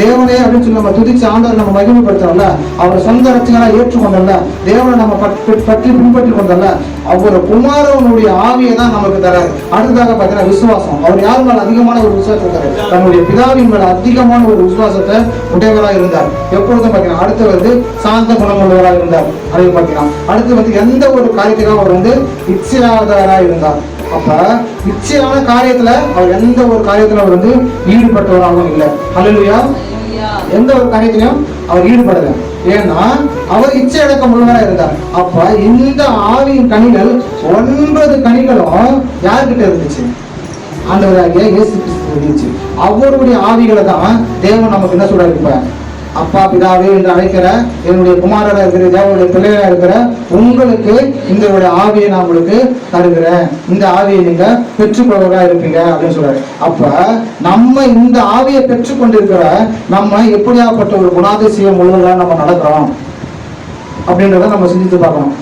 தேவனே அப்படின்னு சொல்லி நம்ம துதிச்சு ஆண்டவர் நம்ம மகிமைப்படுத்தோம்ல, அவரை சொந்த ரட்சகரா ஏற்றுக்கொண்டோம்ல, தேவனை நம்ம பற்றி பின்பற்றி கொண்டோம்ல, அவர் குமாரனுடைய ஆவியை தான் நமக்கு தராரு. அடுத்ததாக பார்த்தீங்கன்னா விசுவாசம். அவர் யார் மேல அதிகமான ஒரு விசுவாசத்தை தராரு? தன்னுடைய பிதாவின் மேல அதிகமான ஒரு விசுவாசத்தை உடையவராக இருந்தார். எப்பொழுதும் பார்த்தீங்கன்னா அடுத்து சாந்த குணமுள்ளவராக இருந்தார். அதை பார்த்தீங்கன்னா அடுத்து எந்த ஒரு காரியத்துக்காக அவர் இச்சையாதவராக இருந்தார். அப்ப இச்சையான காரியத்துல அவர் எந்த ஒரு காரியத்துல அவர் ஈடுபட்டவராகவும் இல்லை. அல்லேலூயா. எந்த ஒரு காரியத்திலையும் அவர் ஈடுபடல. ஏன்னா அவர் இச்சை அடக்க முழுவதா இருந்தார். அப்ப இந்த ஆவியின் கனிகள் 9 கனிகளும் யார்கிட்ட இருந்துச்சு? ஆண்டவராகிய இயேசு கிறிஸ்து இருந்துச்சு. அவருடைய ஆவிகளை தான் தேவன் நமக்கு என்ன சொல்றாரு? இப்ப அப்பா பிதாவே என்று அழைக்கிற என்னுடைய குமாரரா இருக்கிற தேவனுடைய பிள்ளைகளா இருக்கிற உங்களுக்கு இந்த ஆவியை நான் உங்களுக்கு தருகிறேன், இந்த ஆவியை நீங்க பெற்றுக்கொள்வதா இருப்பீங்க அப்படின்னு சொல்றாரு. அப்ப நம்ம இந்த ஆவியை பெற்றுக்கொண்டிருக்கிற நம்ம எப்படியாப்பட்ட ஒரு குணாதிசயம் முழுவதும் நம்ம நடக்கிறோம் அப்படின்றத நம்ம சிந்தித்து பார்க்கணும்.